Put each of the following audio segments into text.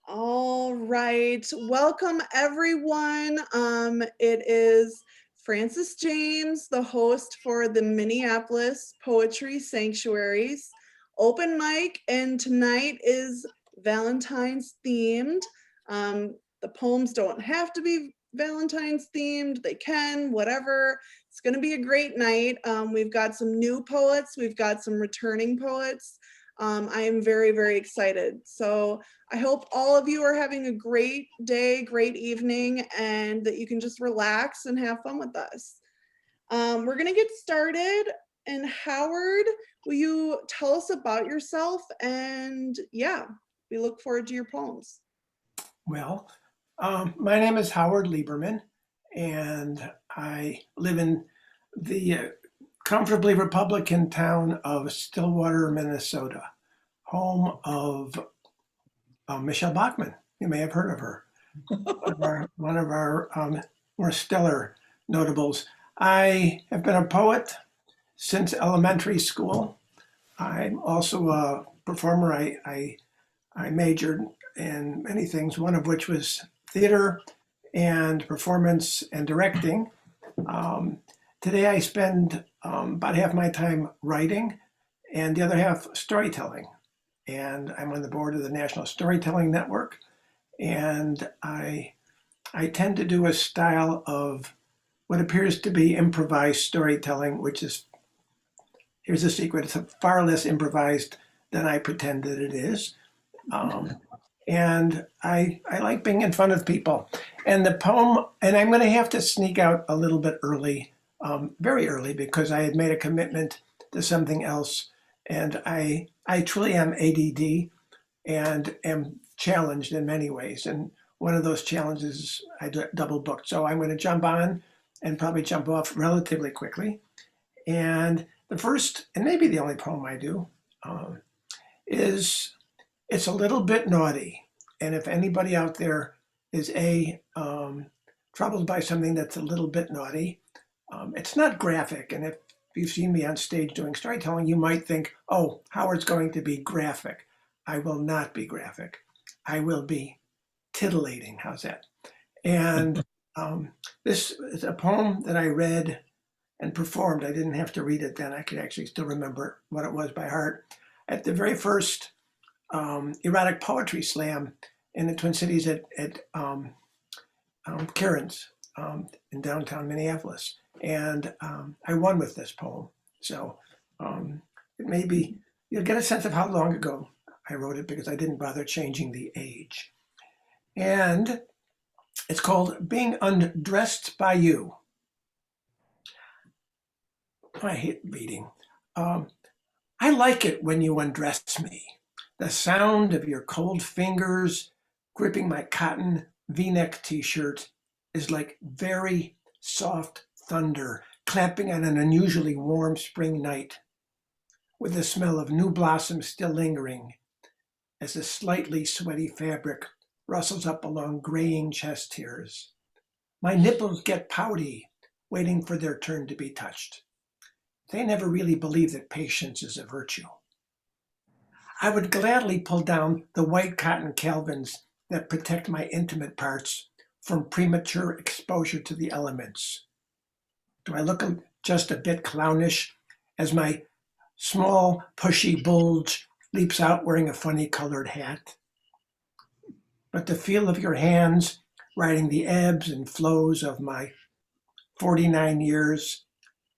All right. Welcome, everyone. It is Frances James, the host for the Minneapolis Poetry Sanctuaries open mic, and tonight is Valentine's themed. The poems don't have to be Valentine's themed, they can, whatever. It's going to be a great night. We've got some new poets, we've got some returning poets. I am very, very excited. So I hope all of you are having a great day, great evening, and that you can just relax and have fun with us. We're going to get started. And Howard, will you tell us about yourself? And yeah, we look forward to your poems. Well, my name is Howard Lieberman, and I live in the comfortably Republican town of Stillwater, Minnesota, home of Michelle Bachmann. You may have heard of her, one of our more stellar notables. I have been a poet since elementary school. I'm also a performer. I majored in many things, one of which was theater and performance and directing. Today I spend about half my time writing and the other half storytelling. And I'm on the board of the National Storytelling Network. And I tend to do a style of what appears to be improvised storytelling, which is, here's a secret, it's far less improvised than I pretend that it is. And I like being in front of people. And the poem, and I'm going to have to sneak out a little bit early, very early, because I had made a commitment to something else. And I truly am ADD and am challenged in many ways. And one of those challenges I double booked. So I'm going to jump on and probably jump off relatively quickly. And the first, and maybe the only poem I do, is it's a little bit naughty. And if anybody out there is troubled by something that's a little bit naughty, it's not graphic. And if you've seen me on stage doing storytelling, you might think, oh, Howard's going to be graphic. I will not be graphic. I will be titillating. How's that? And this is a poem that I read and performed. I didn't have to read it then. I could actually still remember what it was by heart. At the very first erotic poetry slam in the Twin Cities at Karen's in downtown Minneapolis. And I won with this poem. So it may be, you'll get a sense of how long ago I wrote it because I didn't bother changing the age. And it's called Being Undressed by You. I hate reading. I like it when you undress me. The sound of your cold fingers gripping my cotton V-neck t-shirt is like very soft thunder clapping on an unusually warm spring night, with the smell of new blossoms still lingering as the slightly sweaty fabric rustles up along graying chest hairs. My nipples get pouty, waiting for their turn to be touched. They never really believe that patience is a virtue. I would gladly pull down the white cotton calvins that protect my intimate parts from premature exposure to the elements. Do I look just a bit clownish as my small, pushy bulge leaps out wearing a funny colored hat? But the feel of your hands riding the ebbs and flows of my 49 years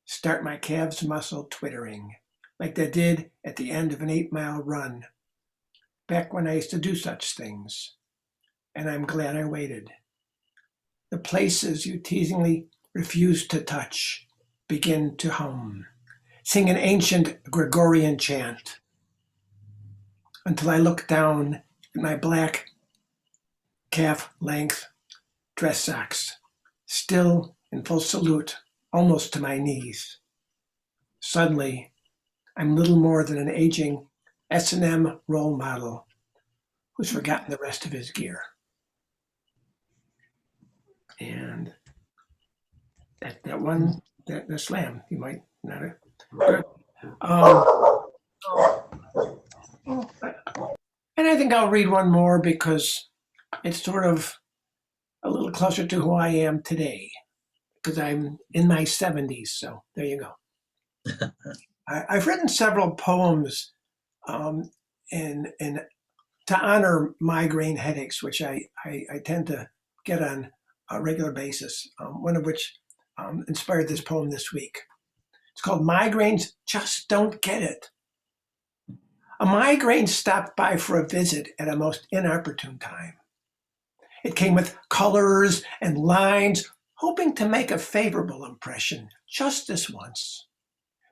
start my calves muscle twittering, like they did at the end of an 8-mile run, back when I used to do such things. And I'm glad I waited. The places you teasingly refuse to touch begin to hum, sing an ancient Gregorian chant, until I look down at my black calf-length dress socks, still in full salute, almost to my knees. Suddenly, I'm little more than an aging S&M role model who's forgotten the rest of his gear. And that one, the slam, you might not have. Good. And I think I'll read one more because it's sort of a little closer to who I am today because I'm in my 70s. So there you go. I've written several poems um, in to honor migraine headaches, which I tend to get on a regular basis. One of which inspired this poem this week. It's called "Migraines Just Don't Get It." A migraine stopped by for a visit at a most inopportune time. It came with colors and lines, hoping to make a favorable impression just this once.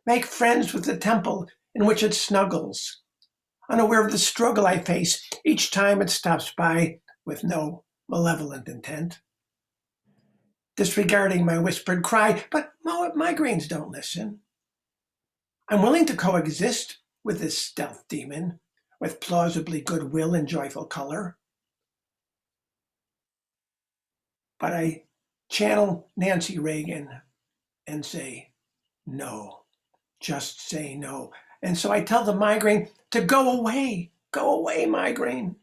Make friends with the temple in which it snuggles, unaware of the struggle I face each time it stops by with no malevolent intent. Disregarding my whispered cry, but migraines don't listen. I'm willing to coexist with this stealth demon, with plausibly goodwill and joyful color. But I channel Nancy Reagan and say, no, just say no. And so I tell the migraine to go away, migraine.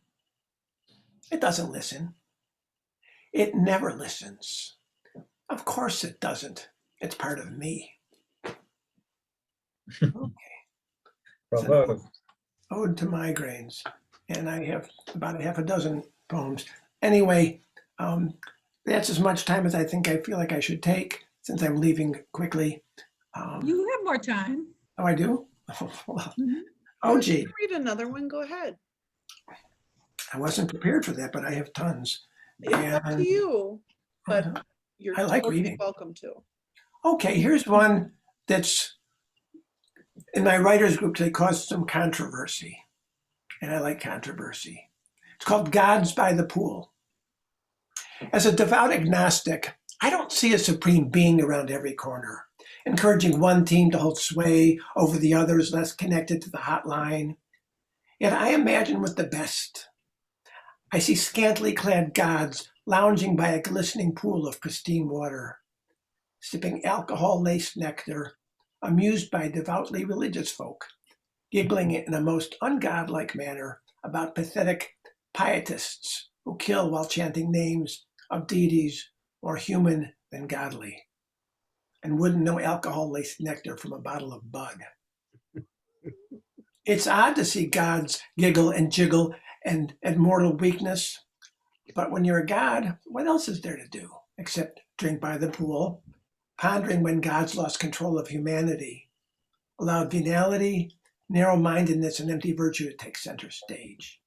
It doesn't listen. It never listens. Of course it doesn't. It's part of me. Okay. It's an ode to migraines. And I have about a half a dozen poems. Anyway, that's as much time as I think I feel like I should take since I'm leaving quickly. You have more time. Oh, I do? Well, oh, gee. Read another one. Go ahead. I wasn't prepared for that, but I have tons. It's up to you, but you're I like totally reading. welcome to. Okay, here's one that's in my writers group. They caused some controversy, and I like controversy. It's called Gods by the Pool. As a devout agnostic, I don't see a supreme being around every corner, encouraging one team to hold sway over the others less connected to the hotline. Yet I imagine with the best. I see scantily clad gods lounging by a glistening pool of pristine water, sipping alcohol-laced nectar, amused by devoutly religious folk, giggling in a most ungodlike manner about pathetic pietists who kill while chanting names of deities more human than godly, and wouldn't know alcohol-laced nectar from a bottle of Bud. It's odd to see gods giggle and jiggle and at mortal weakness, but when you're a god, what else is there to do except drink by the pool, pondering when gods lost control of humanity, allowed venality, narrow-mindedness, and empty virtue to take center stage.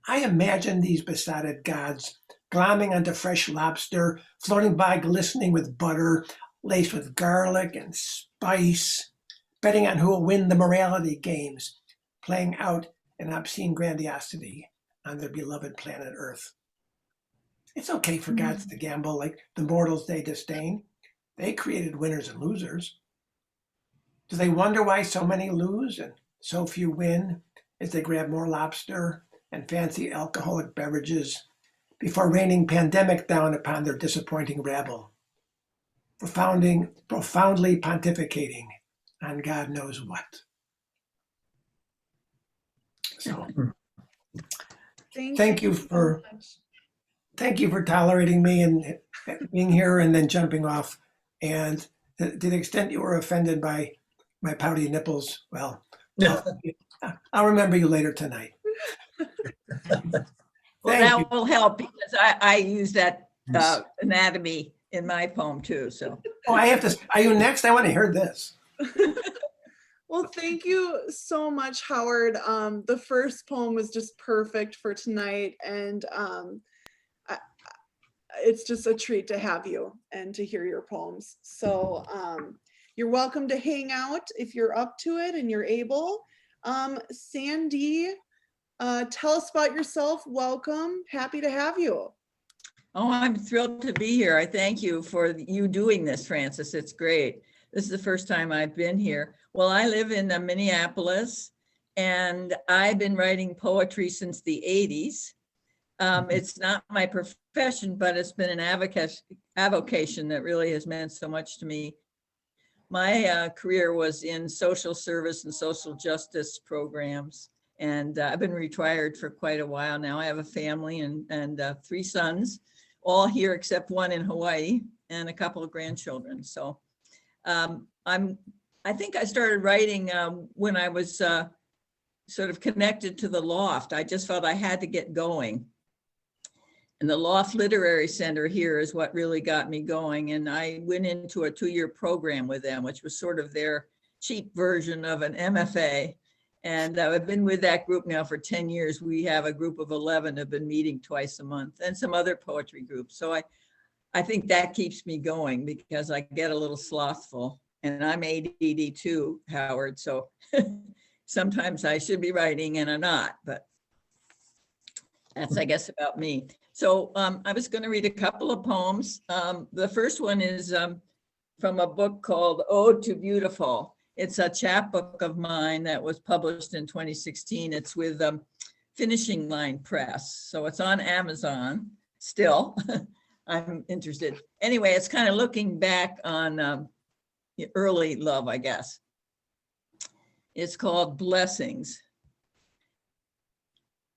I imagine these besotted gods glomming onto fresh lobster, floating by glistening with butter, laced with garlic and spice, betting on who will win the morality games, playing out an obscene grandiosity on their beloved planet Earth. It's okay for gods to gamble like the mortals they disdain. They created winners and losers. Do they wonder why so many lose and so few win as they grab more lobster and fancy alcoholic beverages before raining pandemic down upon their disappointing rabble, profoundly pontificating on God knows what? So, thank you for tolerating me and being here and then jumping off. And to the extent you were offended by my pouty nipples, well, I'll remember you later tonight. Well, that will help because I use that anatomy in my poem too. So. Oh, I have to. Are you next? I want to hear this. Well, thank you so much, Howard. The first poem was just perfect for tonight, and it's just a treat to have you and to hear your poems. So you're welcome to hang out if you're up to it and you're able. Sandy, tell us about yourself. Welcome. Happy to have you. Oh, I'm thrilled to be here. I thank you for you doing this, Frances. It's great. This is the first time I've been here. Well, I live in Minneapolis, and I've been writing poetry since the 80s. It's not my profession, but it's been an avocation that really has meant so much to me. My career was in social service and social justice programs, And I've been retired for quite a while now. I have a family and 3 sons, all here except one in Hawaii, and a couple of grandchildren. So I think I started writing when I was sort of connected to the Loft. I just felt I had to get going. And the Loft Literary Center here is what really got me going. And I went into a 2-year program with them, which was sort of their cheap version of an MFA. And I've been with that group now for 10 years. We have a group of 11 have been meeting twice a month, and some other poetry groups. So I think that keeps me going because I get a little slothful, and I'm ADD too, Howard. So sometimes I should be writing and I'm not, but that's, I guess, about me. So I was going to read a couple of poems. The first one is from a book called Ode to Beautiful. It's a chapbook of mine that was published in 2016. It's with Finishing Line Press. So it's on Amazon still. I'm interested. Anyway, it's kind of looking back on early love, I guess. It's called Blessings.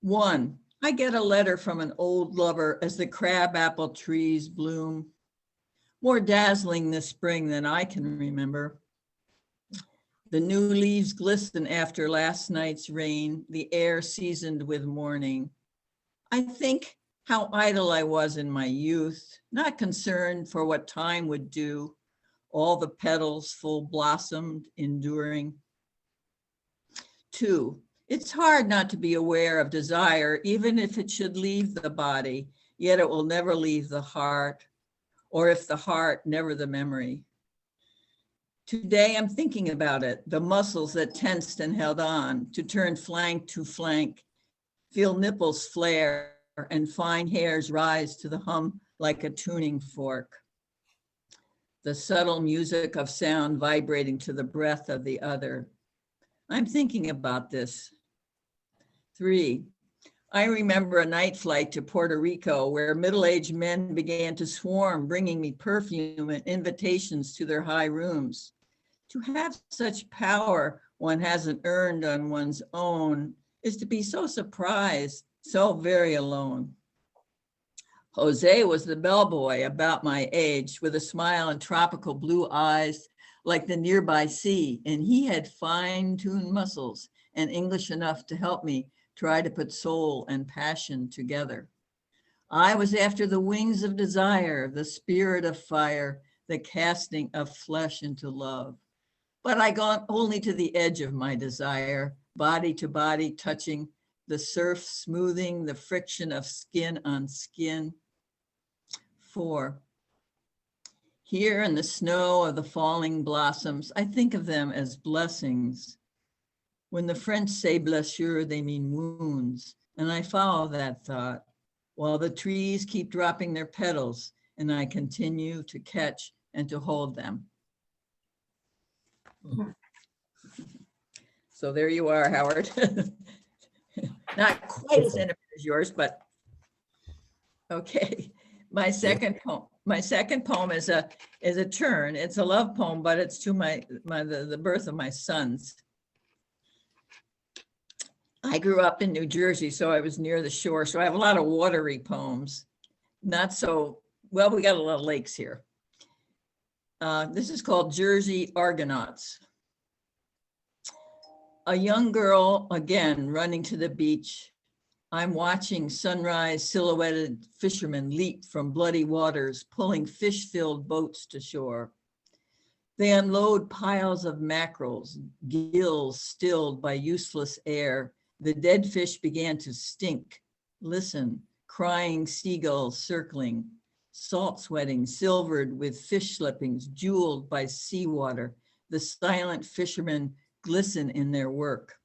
1. I get a letter from an old lover as the crabapple trees bloom, more dazzling this spring than I can remember. The new leaves glisten after last night's rain, the air seasoned with morning. I think how idle I was in my youth, not concerned for what time would do, all the petals full blossomed, enduring. 2. It's hard not to be aware of desire, even if it should leave the body, yet it will never leave the heart, or if the heart, never the memory. Today I'm thinking about it, the muscles that tensed and held on, to turn flank to flank, feel nipples flare and fine hairs rise to the hum like a tuning fork. The subtle music of sound vibrating to the breath of the other. I'm thinking about this. 3. I remember a night flight to Puerto Rico where middle-aged men began to swarm, bringing me perfume and invitations to their high rooms. To have such power one hasn't earned on one's own is to be so surprised, so very alone. Jose was the bellboy about my age with a smile and tropical blue eyes like the nearby sea, and he had fine-tuned muscles and English enough to help me try to put soul and passion together. I was after the wings of desire, the spirit of fire, the casting of flesh into love. But I got only to the edge of my desire, body to body touching, the surf smoothing the friction of skin on skin. 4. Here in the snow of the falling blossoms, I think of them as blessings. When the French say blessure, they mean wounds, and I follow that thought, while the trees keep dropping their petals, and I continue to catch and to hold them. So there you are, Howard. Not quite as intimate as yours, but okay. My second poem is a turn. It's a love poem, but it's to the birth of my sons. I grew up in New Jersey, so I was near the shore. So I have a lot of watery poems. Not so, well, we got a lot of lakes here. This is called Jersey Argonauts. A young girl, again, running to the beach. I'm watching sunrise silhouetted fishermen leap from bloody waters, pulling fish-filled boats to shore. They unload piles of mackerels, gills stilled by useless air. The dead fish began to stink. Listen, crying seagulls circling, salt sweating, silvered with fish slippings, jeweled by seawater. The silent fishermen glisten in their work.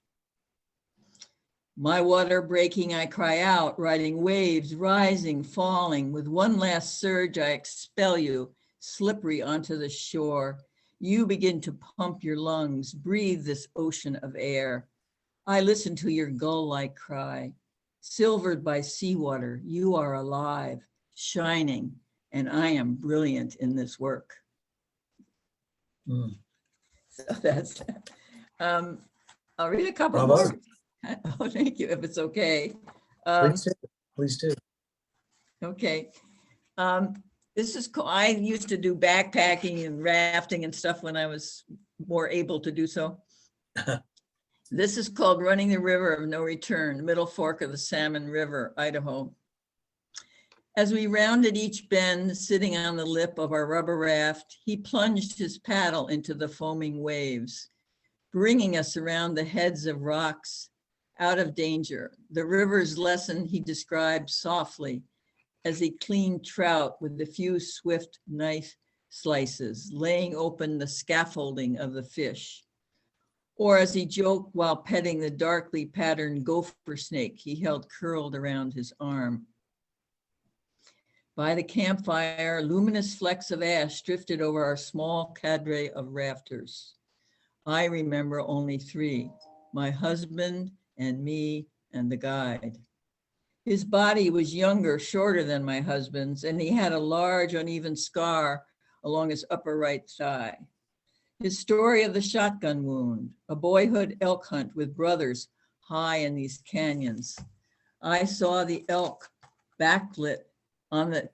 My water breaking, I cry out, riding waves, rising, falling. With one last surge, I expel you, slippery onto the shore. You begin to pump your lungs, breathe this ocean of air. I listen to your gull-like cry. Silvered by seawater, you are alive, shining, and I am brilliant in this work. So that's, I'll read a couple more. Oh, thank you, if it's okay. Please do. Please do. Okay. This is, I used to do backpacking and rafting and stuff when I was more able to do so. This is called Running the River of No Return, Middle Fork of the Salmon River, Idaho. As we rounded each bend, sitting on the lip of our rubber raft, he plunged his paddle into the foaming waves, bringing us around the heads of rocks, out of danger. The river's lesson he described softly as he cleaned trout with a few swift knife slices, laying open the scaffolding of the fish. Or as he joked while petting the darkly patterned gopher snake he held curled around his arm. By the campfire, luminous flecks of ash drifted over our small cadre of rafters. I remember only 3, my husband and me and the guide. His body was younger, shorter than my husband's, and he had a large uneven scar along his upper right thigh. His story of the shotgun wound, a boyhood elk hunt with brothers high in these canyons. I saw the elk backlit on the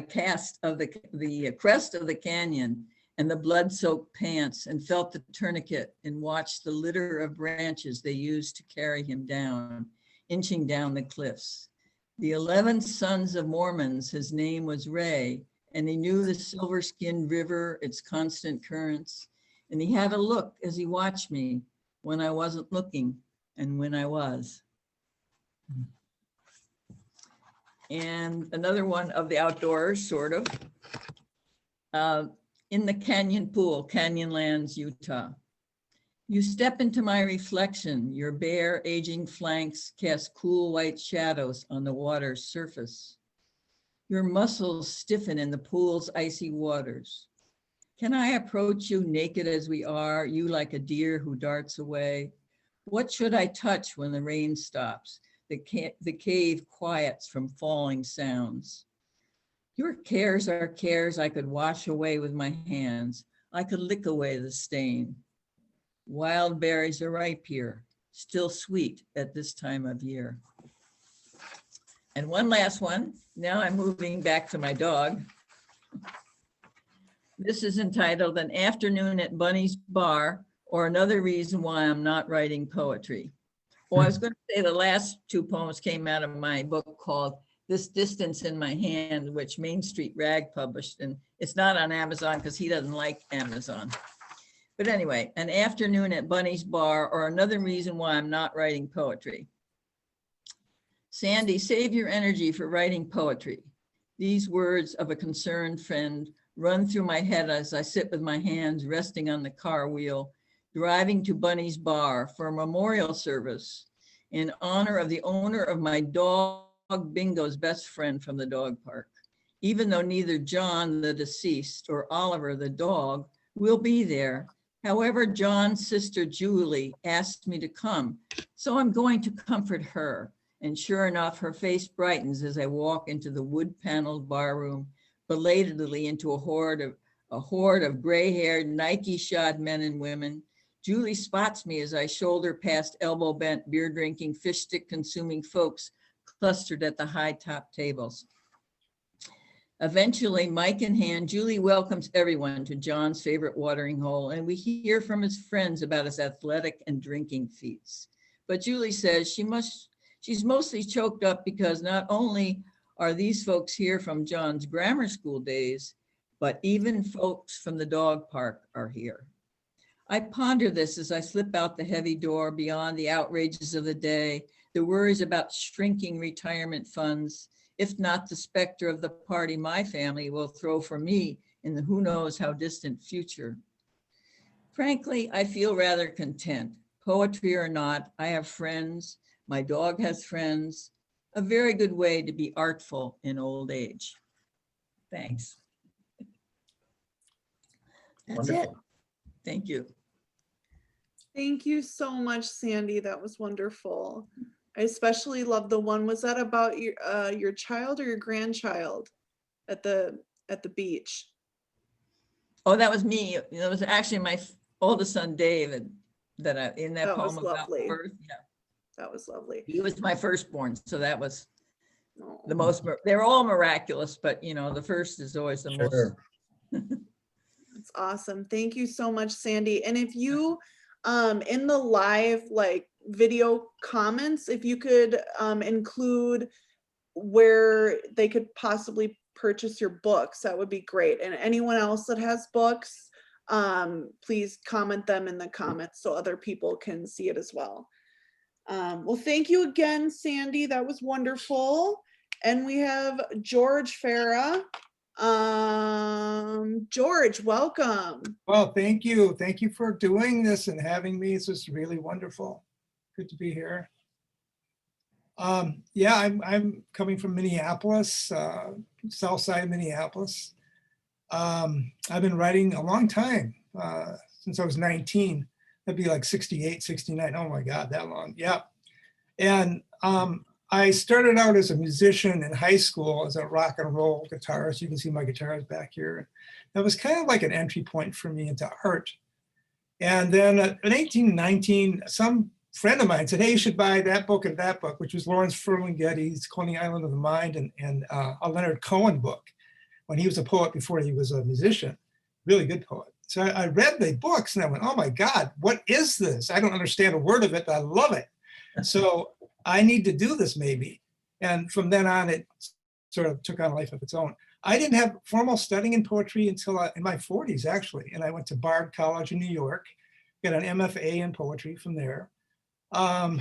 crest of the canyon and the blood-soaked pants, and felt the tourniquet and watched the litter of branches they used to carry him down, inching down the cliffs. The 11 sons of Mormons, his name was Ray, and he knew the silver-skinned river, its constant currents, and he had a look as he watched me when I wasn't looking and when I was. And another one of the outdoors, sort of. In the canyon pool, Canyonlands, Utah. You step into my reflection, your bare aging flanks cast cool white shadows on the water's surface. Your muscles stiffen in the pool's icy waters. Can I approach you naked as we are, you like a deer who darts away? What should I touch when the rain stops? The cave quiets from falling sounds. Your cares are cares I could wash away with my hands. I could lick away the stain. Wild berries are ripe here, still sweet at this time of year. And one last one. Now I'm moving back to my dog. This is entitled An Afternoon at Bunny's Bar, or Another Reason Why I'm Not Writing Poetry. Well, I was going to say the last 2 poems came out of my book called This Distance in My Hand, which Main Street Rag published, and it's not on Amazon because he doesn't like Amazon. But anyway, An Afternoon at Bunny's Bar, or Another Reason Why I'm Not Writing Poetry. Sandy, save your energy for writing poetry. These words of a concerned friend run through my head as I sit with my hands resting on the car wheel, driving to Bunny's Bar for a memorial service in honor of the owner of my dog Bingo's best friend from the dog park. Even though neither John, the deceased, or Oliver, the dog, will be there. However, John's sister Julie asked me to come, so I'm going to comfort her. And sure enough, her face brightens as I walk into the wood-paneled bar room, belatedly into a horde of gray-haired, Nike-shod men and women. Julie spots me as I shoulder past elbow-bent, beer-drinking, fish-stick-consuming folks clustered at the high-top tables. Eventually, mic in hand, Julie welcomes everyone to John's favorite watering hole, and we hear from his friends about his athletic and drinking feats. But Julie says she's mostly choked up because not only are these folks here from John's grammar school days, but even folks from the dog park are here. I ponder this as I slip out the heavy door beyond the outrages of the day, the worries about shrinking retirement funds, if not the specter of the party my family will throw for me in the who knows how distant future. Frankly, I feel rather content. Poetry or not, I have friends, my dog has friends, a very good way to be artful in old age. Thanks. That's Wonderful. it. Thank you. Thank you so much, Sandy. That was wonderful. I especially love the one. Was that about your child or your grandchild at the beach? Oh, that was me. It was actually my oldest son, David, in that That was poem about lovely. birth. Yeah. That was lovely. He was my firstborn, so that was Oh, the most, they're all miraculous, but you know, the first is always the most. Sure. that's awesome. Thank you so much, Sandy. And if you, in the live like video comments, if you could include where they could possibly purchase your books, that would be great. And anyone else that has books, please comment them in the comments so other people can see it as well. Well, thank you again, Sandy. That was wonderful. And we have George Farrah. George, welcome. Well, thank you. Thank you for doing this and having me. This is really wonderful. Good to be here. Yeah, I'm coming from Minneapolis, south side of Minneapolis. I've been writing a long time, since I was 19. That'd be like 68, 69. Oh my God, that long. Yeah. And I started out as a musician in high school as a rock and roll guitarist. You can see my guitars back here. That was kind of like an entry point for me into art. And then in 1819, some friend of mine said, hey, you should buy that book and that book, which was Lawrence Ferlinghetti's Coney Island of the Mind and a Leonard Cohen book, when he was a poet before he was a musician. Really good poet. So I read the books and I went, oh my God, what is this? I don't understand a word of it, but I love it. So I need to do this maybe. And from then on, it sort of took on a life of its own. I didn't have formal studying in poetry until in my 40s, actually. And I went to Bard College in New York, got an MFA in poetry from there. Taught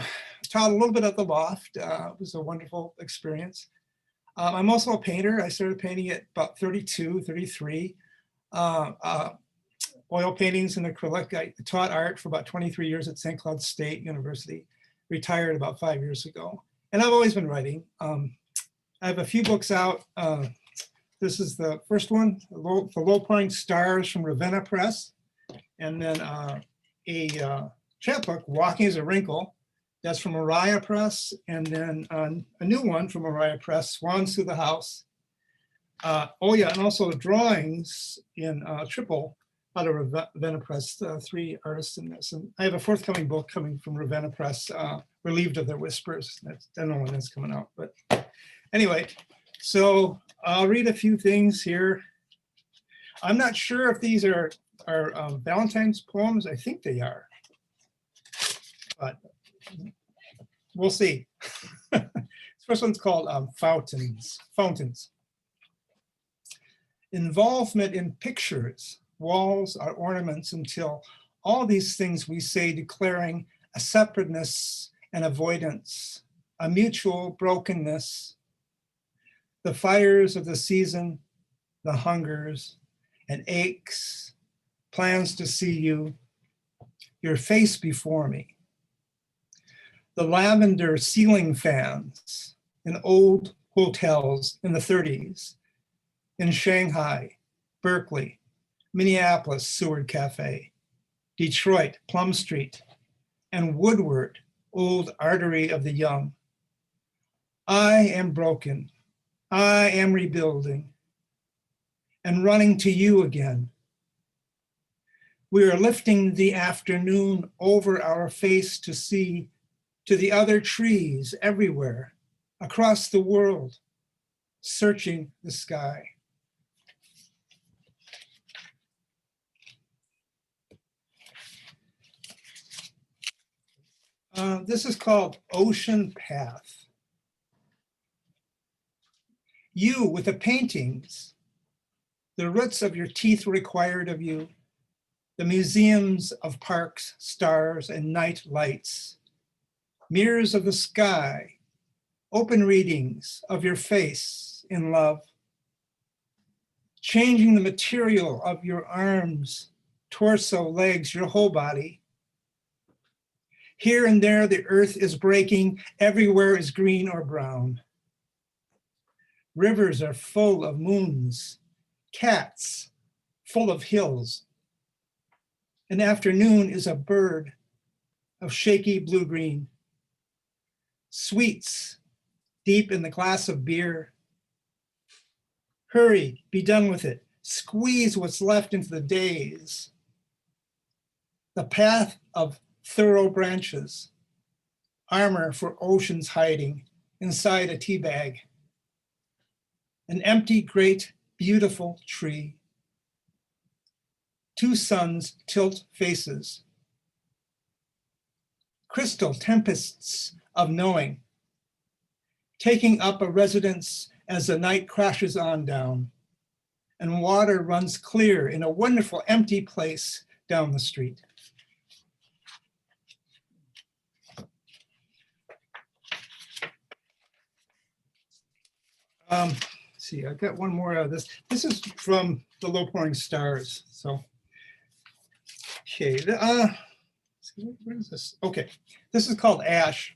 a little bit at the Loft. It was a wonderful experience. I'm also a painter. I started painting at about 32, 33. Oil paintings and acrylic. I taught art for about 23 years at St. Cloud State University. Retired about 5 years ago. And I've always been writing. I have a few books out. This is the first one, The Low-Pouring Stars from Ravenna Press. And then a chapbook, Walking as a Wrinkle. That's from Mariah Press. And then a new one from Mariah Press, Swans Through the House. Oh yeah, and also drawings in triple out of Ravenna Press, 3 artists in this. And I have a forthcoming book coming from Ravenna Press, Relieved of Their Whispers. I don't know when that's coming out, but anyway, so I'll read a few things here. I'm not sure if these are Valentine's poems. I think they are, but we'll see. This first one's called Fountains. Involvement in pictures. Walls are ornaments until all these things we say declaring a separateness and avoidance, a mutual brokenness, the fires of the season, the hungers and aches, plans to see you, your face before me. The lavender ceiling fans in old hotels in the 30s, in Shanghai, Berkeley, Minneapolis, Seward Cafe, Detroit, Plum Street, and Woodward, old artery of the young. I am broken. I am rebuilding and running to you again. We are lifting the afternoon over our face to see to the other trees everywhere, across the world, searching the sky. This is called Ocean Path. You with the paintings, the roots of your teeth required of you, the museums of parks, stars, and night lights, mirrors of the sky, open readings of your face in love, changing the material of your arms, torso, legs, your whole body. Here and there, the earth is breaking. Everywhere is green or brown. Rivers are full of moons, cats full of hills. An afternoon is a bird of shaky blue-green. Sweets deep in the glass of beer. Hurry, be done with it. Squeeze what's left into the days. The path of thorough branches, armor for oceans hiding inside a tea bag. An empty, great, beautiful tree. Two suns tilt faces. Crystal tempests of knowing, taking up a residence as the night crashes on down, and water runs clear in a wonderful empty place down the street. See, I've got one more out of this. This is from the Low Pouring Stars. So, okay, where is this? Okay, this is called Ash.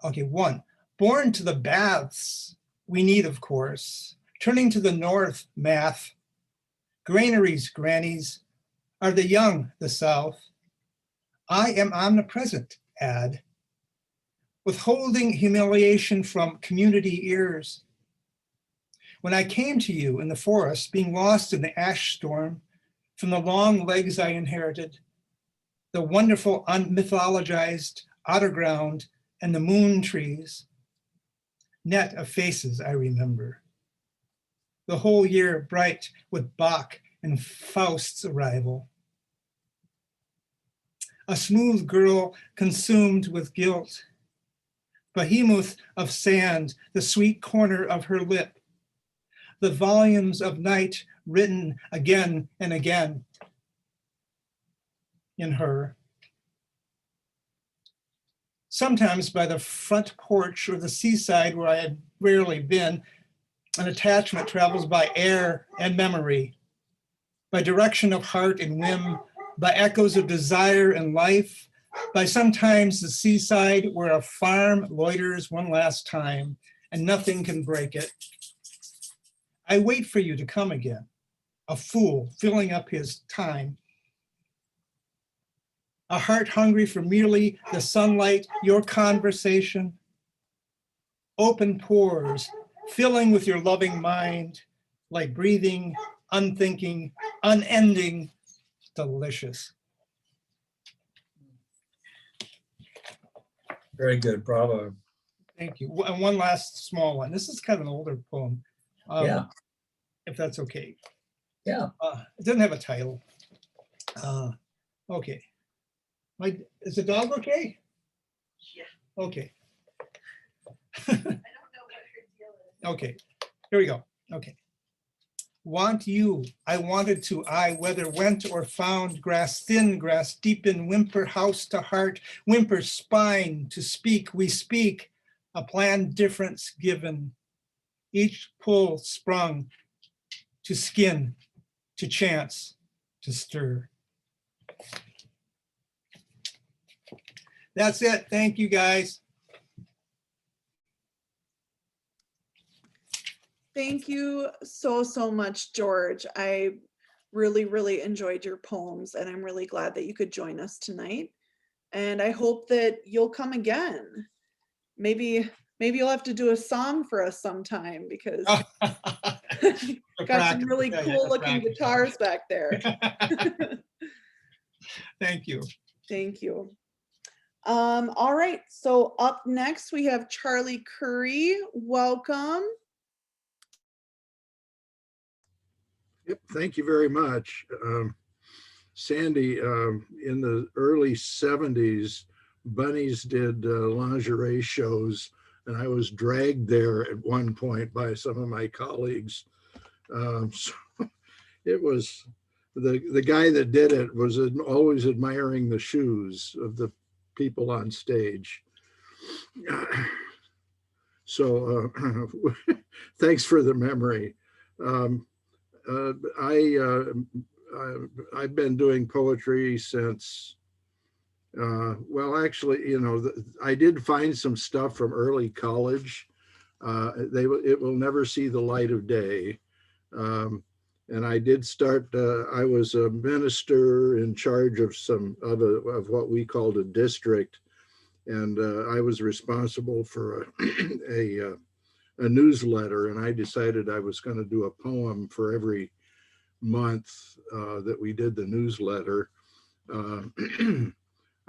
Okay, 1. Born to the baths we need, of course. Turning to the north, math. Granaries, grannies. Are the young, the south. I am omnipresent, add. Withholding humiliation from community ears. When I came to you in the forest, being lost in the ash storm, from the long legs I inherited, the wonderful unmythologized otter ground and the moon trees, net of faces I remember. The whole year bright with Bach and Faust's arrival. A smooth girl consumed with guilt, behemoth of sand, the sweet corner of her lip, the volumes of night written again and again in her. Sometimes by the front porch or the seaside where I had rarely been, an attachment travels by air and memory, by direction of heart and whim, by echoes of desire and life, by sometimes the seaside where a farm loiters one last time and nothing can break it. I wait for you to come again, a fool filling up his time. A heart hungry for merely the sunlight, your conversation. Open pores, filling with your loving mind, like breathing, unthinking, unending, delicious. Very good, bravo. Thank you. And one last small one. This is kind of an older poem. Yeah. If that's okay. Yeah. It doesn't have a title. Okay. Is the dog okay? Yeah. Okay. I don't know what her deal is. Okay. Here we go. Okay. Want you, I wanted to, I, whether went or found, grass thin, grass deep in, whimper house to heart, whimper spine to speak, we speak, a planned difference given, each pull sprung to skin, to chance, to stir. That's it. Thank you, guys. Thank you so, so much, George. I really, really enjoyed your poems, and I'm really glad that you could join us tonight. And I hope that you'll come again. Maybe you'll have to do a song for us sometime, because got some really cool looking guitars back there. Thank you. Thank you. All right, so up next we have Charlie Curry. Welcome. Yep, thank you very much. Sandy, in the early 70s, Bunnies did lingerie shows, and I was dragged there at one point by some of my colleagues. So it was, the guy that did it was always admiring the shoes of the people on stage. So thanks for the memory. I've been doing poetry since, well, actually, you know, I did find some stuff from early college. It will never see the light of day. And I did start, I was a minister in charge of of what we called a district. And I was responsible for a newsletter, and I decided I was going to do a poem for every month that we did the newsletter.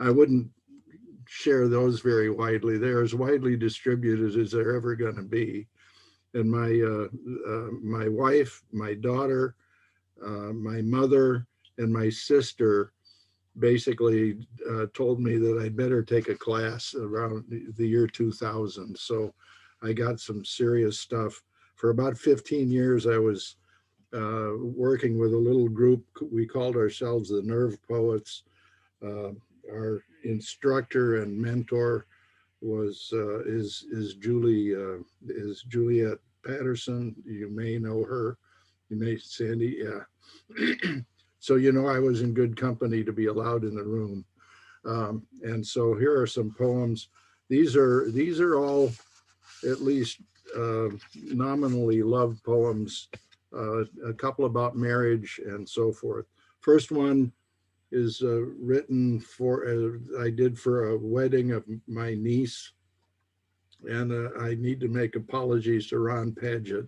I wouldn't share those very widely. They're as widely distributed as they're ever going to be. And my wife, my daughter, my mother, and my sister basically told me that I'd better take a class around the year 2000. So I got some serious stuff. For about 15 years, I was working with a little group. We called ourselves the Nerve Poets. Our instructor and mentor was is Juliet Patterson. You may know her. You may, Sandy, yeah. So you know I was in good company to be allowed in the room. And so here are some poems. These are all at least nominally love poems. A couple about marriage and so forth. First one is written I did for a wedding of my niece, and I need to make apologies to Ron Padgett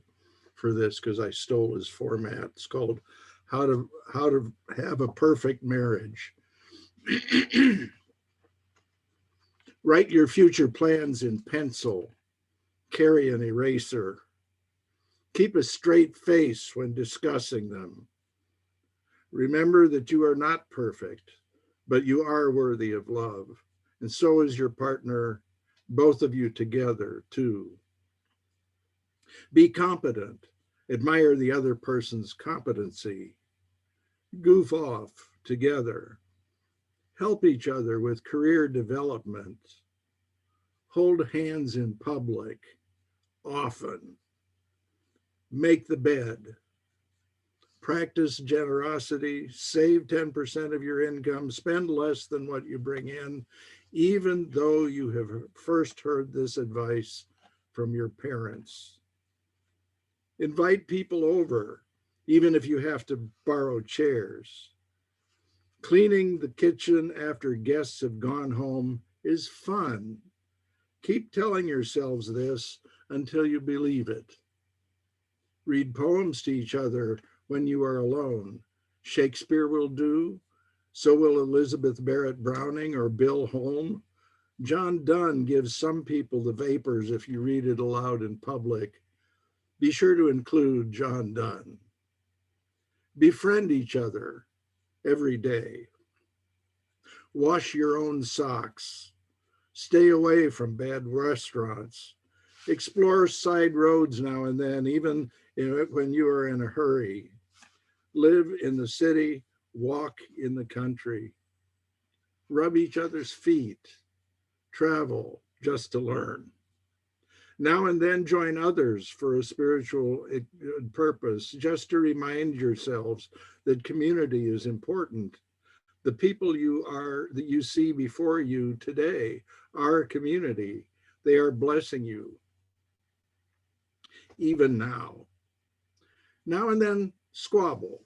for this because I stole his format. It's called How to Have a Perfect Marriage. Write your future plans in pencil. Carry an eraser. Keep a straight face when discussing them. Remember that you are not perfect, but you are worthy of love. And so is your partner, both of you together too. Be competent. Admire the other person's competency. Goof off together. Help each other with career development. Hold hands in public, often. Make the bed. Practice generosity, save 10% of your income, spend less than what you bring in, even though you have first heard this advice from your parents. Invite people over, even if you have to borrow chairs. Cleaning the kitchen after guests have gone home is fun. Keep telling yourselves this until you believe it. Read poems to each other when you are alone. Shakespeare will do. So will Elizabeth Barrett Browning or Bill Holm. John Donne gives some people the vapors if you read it aloud in public. Be sure to include John Donne. Befriend each other every day. Wash your own socks. Stay away from bad restaurants. Explore side roads now and then, even when you are in a hurry. Live in the city, walk in the country. Rub each other's feet. Travel just to learn. Now and then join others for a spiritual purpose, just to remind yourselves that community is important. The people that you see before you today are community. They are blessing you, even now. Now and then squabble,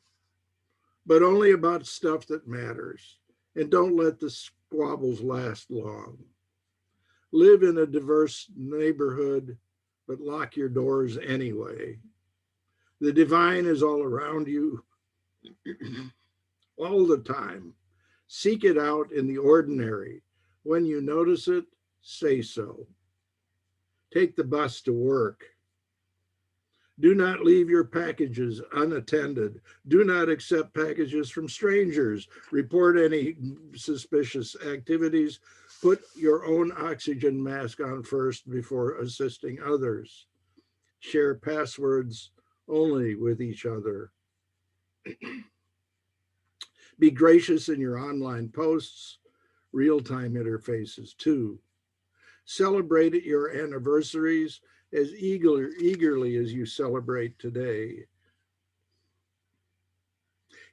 but only about stuff that matters. And don't let the squabbles last long. Live in a diverse neighborhood, but lock your doors anyway. The divine is all around you all the time. Seek it out in the ordinary. When you notice it, say so. Take the bus to work. Do not leave your packages unattended. Do not accept packages from strangers. Report any suspicious activities. Put your own oxygen mask on first before assisting others. Share passwords only with each other. Be gracious in your online posts, real-time interfaces too. Celebrate your anniversaries as eagerly as you celebrate today.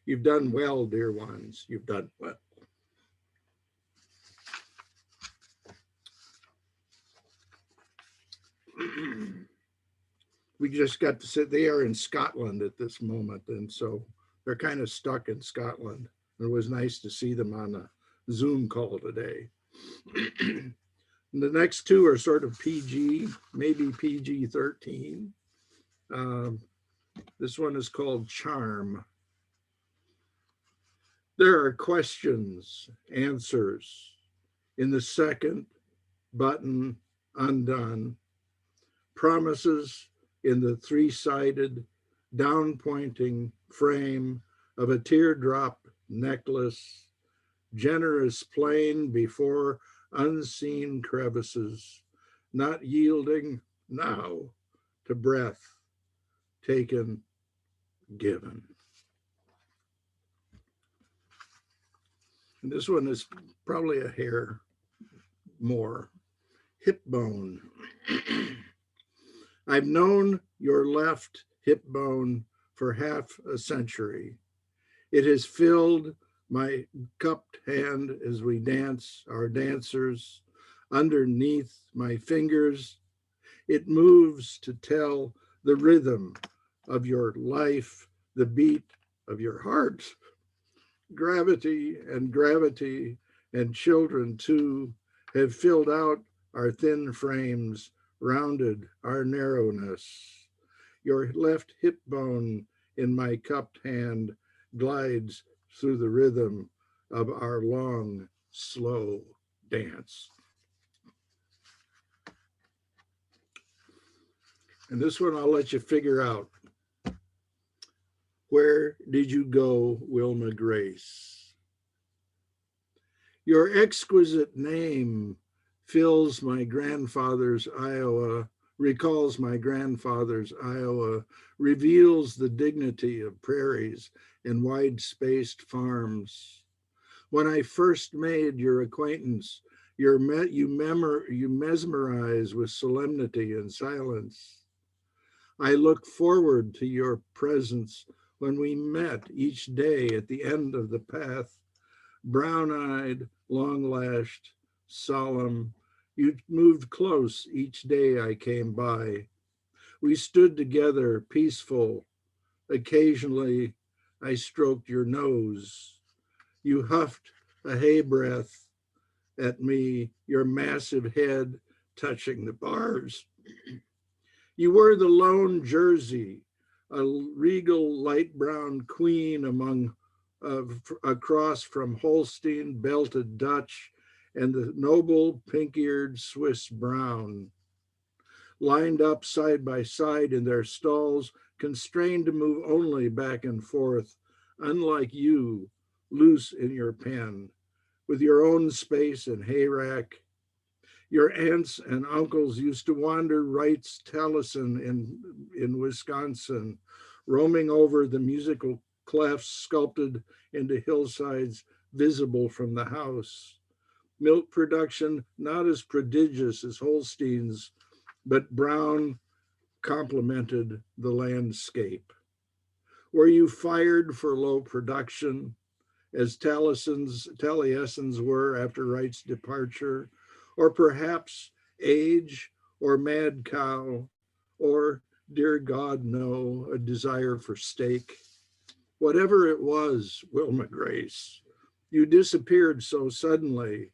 You've done well, dear ones. You've done well. We just got to sit, they are in Scotland at this moment, and so they're kind of stuck in Scotland. It was nice to see them on a Zoom call today. The next two are sort of PG, maybe PG-13. This one is called Charm. There are questions, answers, in the second button undone, promises in the three-sided down-pointing frame of a teardrop necklace, generous plain before unseen crevices, not yielding now to breath taken, given. And this one is probably a hair more. Hip bone. I've known your left hip bone for half a century. It has filled my cupped hand as we dance, our dancers, underneath my fingers. It moves to tell the rhythm of your life, the beat of your heart. Gravity and children too have filled out our thin frames, rounded our narrowness. Your left hip bone in my cupped hand glides through the rhythm of our long, slow dance. And this one I'll let you figure out. Where did you go, Wilma Grace? Your exquisite name fills my grandfather's Iowa, recalls my grandfather's Iowa, reveals the dignity of prairies and wide-spaced farms. When I first made your acquaintance, you mesmerize with solemnity and silence. I look forward to your presence when we met each day at the end of the path, brown-eyed, long-lashed, solemn. You moved close each day I came by. We stood together, peaceful. Occasionally, I stroked your nose. You huffed a hay breath at me, your massive head touching the bars. You wore the lone jersey, a regal light brown queen across from Holstein belted Dutch and the noble pink-eared Swiss brown, lined up side by side in their stalls, constrained to move only back and forth, unlike you, loose in your pen, with your own space and hayrack. Your aunts and uncles used to wander Wright's Taliesin in Wisconsin, roaming over the musical clefts sculpted into hillsides visible from the house. Milk production not as prodigious as Holstein's, but brown complemented the landscape. Were you fired for low production, as Taliesin's were after Wright's departure, or perhaps age or mad cow, or, dear God, no, a desire for steak? Whatever it was, Wilma Grace, you disappeared so suddenly,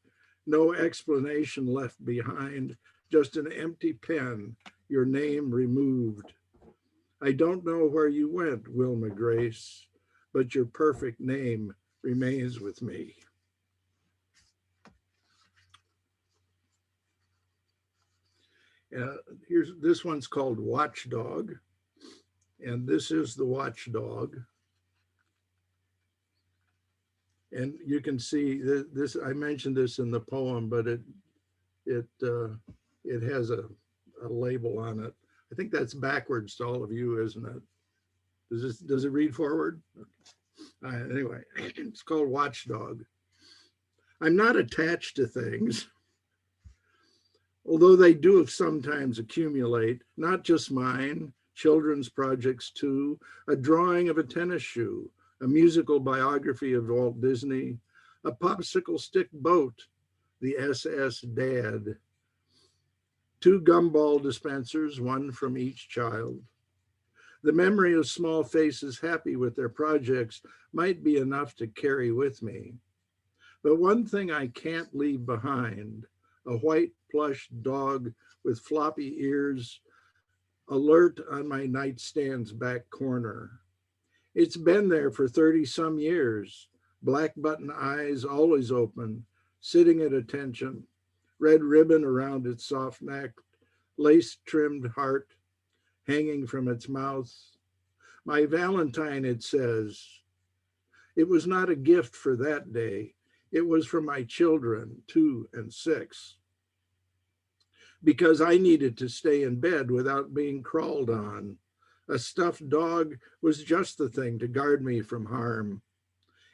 no explanation left behind, just an empty pen, your name removed. I don't know where you went, Wilma Grace, but your perfect name remains with me. This one's called Watchdog, and this is the watchdog. And you can see this. I mentioned this in the poem, but it has a label on it. I think that's backwards to all of you, isn't it? Does it read forward? Anyway, it's called Watchdog. I'm not attached to things, although they do sometimes accumulate, not just mine, children's projects too, a drawing of a tennis shoe, a musical biography of Walt Disney, a popsicle stick boat, the SS Dad, 2 gumball dispensers, 1 from each child. The memory of small faces happy with their projects might be enough to carry with me. But one thing I can't leave behind, a white plush dog with floppy ears, alert on my nightstand's back corner. It's been there for 30 some years, black button eyes always open, sitting at attention, red ribbon around its soft neck, lace-trimmed heart hanging from its mouth. My Valentine, it says. It was not a gift for that day. It was for my children, 2 and 6. Because I needed to stay in bed without being crawled on. A stuffed dog was just the thing to guard me from harm.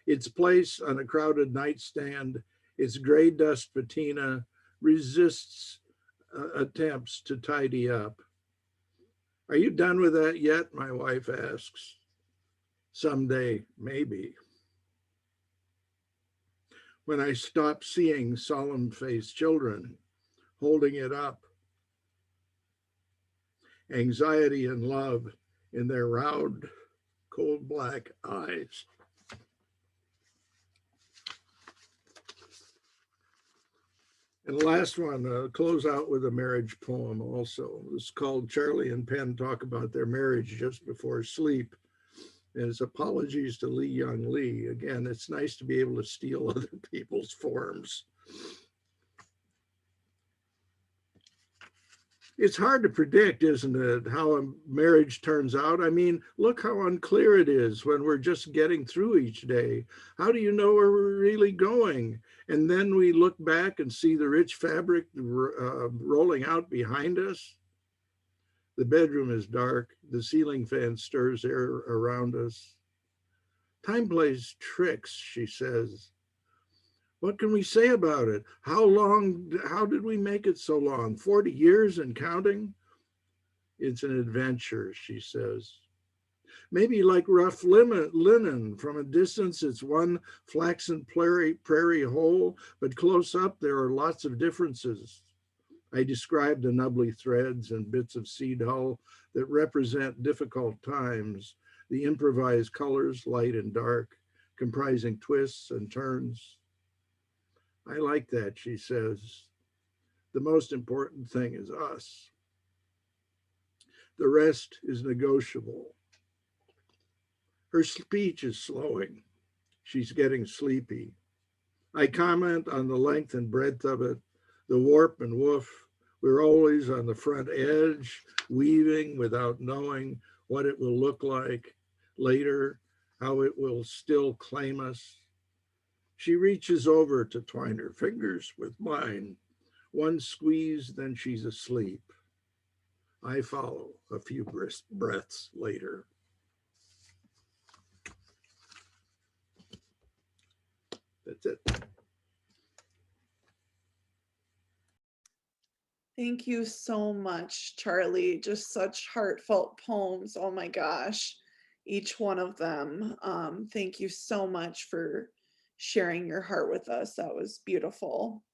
Its place on a crowded nightstand, its gray dust patina resists attempts to tidy up. Are you done with that yet? My wife asks. Someday, maybe. When I stop seeing solemn-faced children holding it up, anxiety and love in their round, cold black eyes. And the last one, close out with a marriage poem also. It's called Charlie and Penn Talk About Their Marriage Just Before Sleep. And it's apologies to Lee Young Lee. Again, it's nice to be able to steal other people's forms. It's hard to predict, isn't it, how a marriage turns out? I mean, look how unclear it is when we're just getting through each day. How do you know where we're really going? And then we look back and see the rich fabric rolling out behind us. The bedroom is dark. The ceiling fan stirs air around us. Time plays tricks, she says. What can we say about it? How did we make it so long? 40 years and counting? It's an adventure, she says. Maybe like rough linen. From a distance, it's one flaxen prairie whole, but close up, there are lots of differences. I described the nubbly threads and bits of seed hull that represent difficult times, the improvised colors, light and dark, comprising twists and turns. I like that, she says. The most important thing is us. The rest is negotiable. Her speech is slowing. She's getting sleepy. I comment on the length and breadth of it, the warp and woof. We're always on the front edge, weaving without knowing what it will look like later, how it will still claim us. She reaches over to twine her fingers with mine. One squeeze, then she's asleep. I follow a few breaths later. That's it. Thank you so much, Charlie. Just such heartfelt poems. Oh my gosh, each one of them. Thank you so much for sharing your heart with us. That was beautiful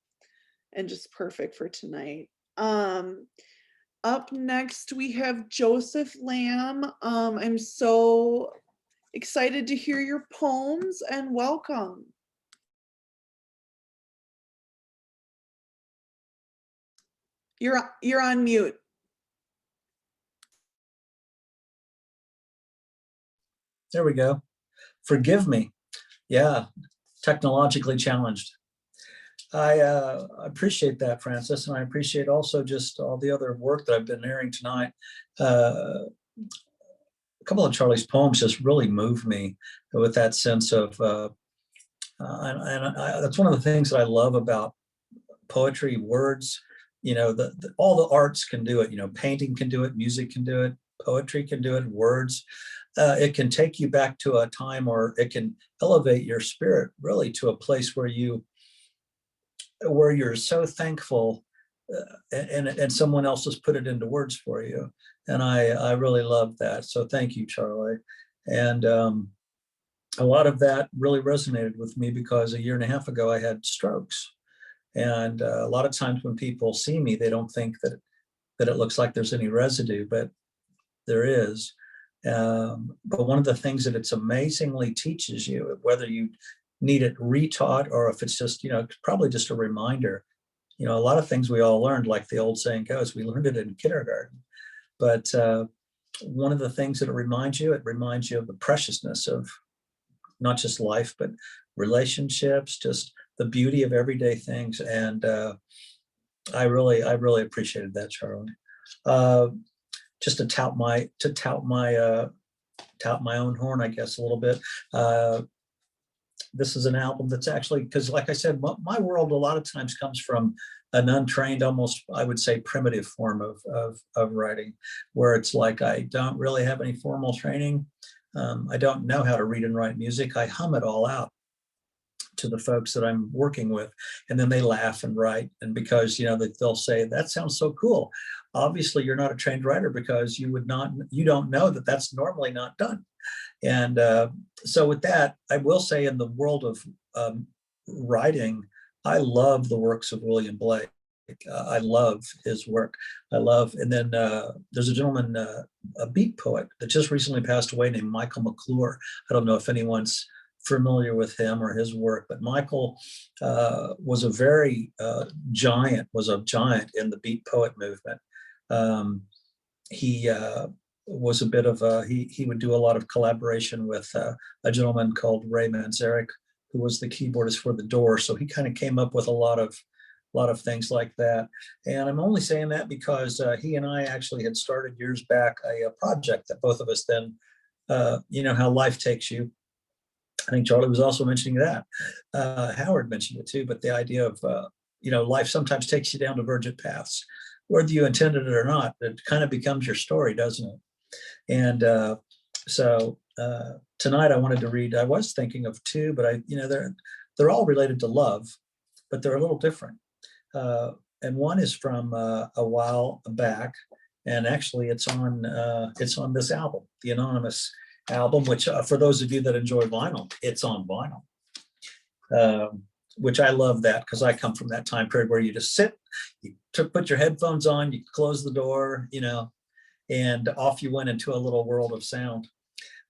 and just perfect for tonight. Up next, we have Joseph Lamm. I'm so excited to hear your poems and welcome. You're on mute. There we go. Forgive me. Yeah, technologically challenged. I appreciate that, Francis, and I appreciate also just all the other work that I've been hearing tonight. A couple of Charlie's poems just really moved me with that sense of, that's one of the things that I love about poetry, words. You know, all the arts can do it. You know, painting can do it, music can do it, poetry can do it, words. It can take you back to a time, or it can elevate your spirit really to a place where you're so thankful, and someone else has put it into words for you. And I really love that. So thank you, Charlie. And a lot of that really resonated with me because a year and a half ago I had strokes. And a lot of times when people see me, they don't think that it looks like there's any residue, but there is. But one of the things that it's amazingly teaches you, whether you need it retaught or if it's just, probably just a reminder, a lot of things we all learned, like the old saying goes, we learned it in kindergarten. But one of the things that it reminds you of the preciousness of not just life, but relationships, just the beauty of everyday things. And I really appreciated that, Charlie. Just to tout my own horn, I guess, a little bit. This is an album that's actually, because like I said, my world a lot of times comes from an untrained, almost, I would say, primitive form of writing, where it's like, I don't really have any formal training. I don't know how to read and write music. I hum it all out to the folks that I'm working with, and then they laugh and write. And because, they'll say, that sounds so cool. Obviously, you're not a trained writer, because you don't know that that's normally not done. And so with that, I will say, in the world of writing, I love the works of William Blake. I love his work. And then there's a gentleman, a beat poet that just recently passed away, named Michael McClure. I don't know if anyone's familiar with him or his work, but Michael was a giant in the beat poet movement. He was a bit of he would do a lot of collaboration with a gentleman called Ray Manzarek, who was the keyboardist for The Doors. So he kind of came up with a lot of things like that. And I'm only saying that because he and I actually had started years back a project that both of us then, how life takes you. I think Charlie was also mentioning that. Howard mentioned it too, but the idea of, life sometimes takes you down divergent paths. Whether you intended it or not, it kind of becomes your story, doesn't it? And so tonight I wanted to read, I was thinking of two, but they're all related to love, but they're a little different. And one is from a while back, and actually it's on this album, the Anonymous album, which for those of you that enjoy vinyl, it's on vinyl, which I love that, because I come from that time period where you just sit, you put your headphones on, you close the door, and off you went into a little world of sound.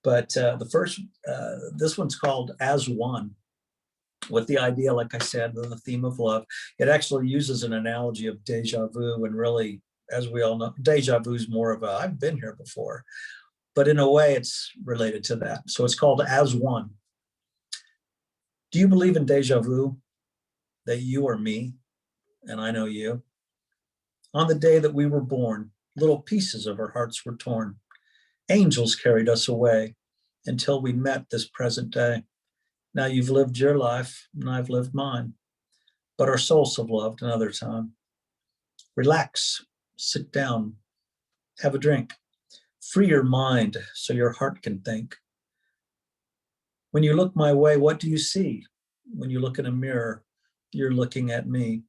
But the first, this one's called As One, with the idea, like I said, the theme of love. It actually uses an analogy of deja vu, and really, as we all know, deja vu is more of I've been here before, but in a way it's related to that. So it's called As One. Do you believe in deja vu, that you are me and I know you? On the day that we were born, little pieces of our hearts were torn. Angels carried us away until we met this present day. Now you've lived your life and I've lived mine, but our souls have loved another time. Relax, sit down, have a drink, free your mind so your heart can think. When you look my way, what do you see? When you look in a mirror, you're looking at me.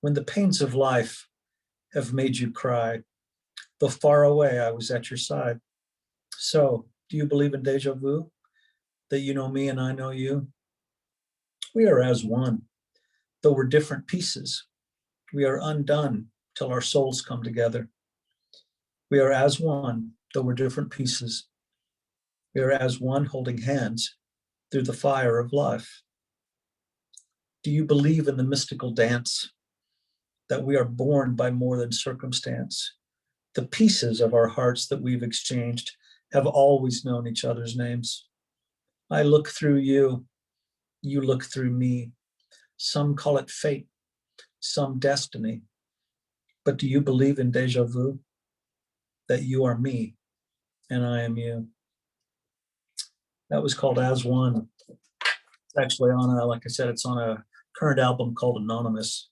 When the pains of life have made you cry, though far away, I was at your side. So, do you believe in deja vu? That you know me and I know you? We are as one, though we're different pieces. We are undone till our souls come together. We are as one, though we're different pieces. We are as one, holding hands through the fire of life. Do you believe in the mystical dance, that we are born by more than circumstance? The pieces of our hearts that we've exchanged have always known each other's names. I look through you, you look through me. Some call it fate, some destiny. But do you believe in deja vu? That you are me and I am you? That was called As One. It's actually on like I said, it's on a current album called Anonymous.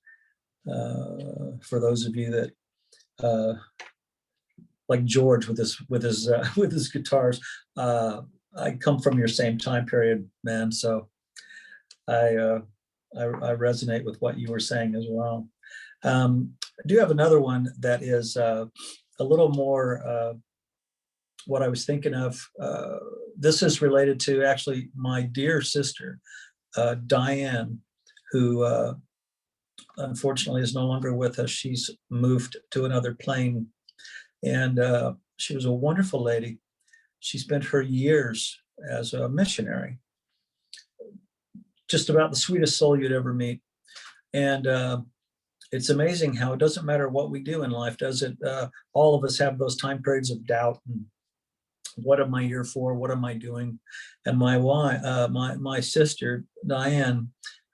For those of you that like George with his guitars, I come from your same time period, man. So I resonate with what you were saying as well. I do have another one that is a little more what I was thinking of. This is related to actually my dear sister, Diane, who unfortunately is no longer with us. She's moved to another plane, and she was a wonderful lady. She spent her years as a missionary, just about the sweetest soul you'd ever meet. And it's amazing how it doesn't matter what we do in life, does it? All of us have those time periods of doubt and what am I here for? What am I doing? And my sister, Diane,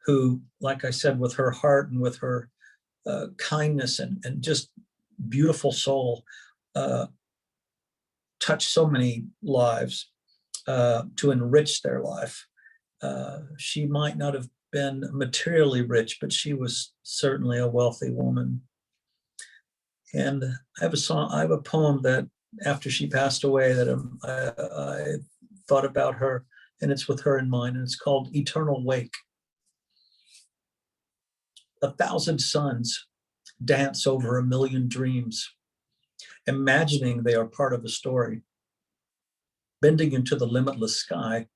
who, like I said, with her heart and with her kindness and just beautiful soul, touched so many lives to enrich their life. She might not have been materially rich, but she was certainly a wealthy woman. And I have a song, I have a poem that after she passed away that I thought about her, and it's with her in mind, and it's called Eternal Wake. 1,000 suns dance over 1,000,000 dreams, imagining they are part of a story. Bending into the limitless sky,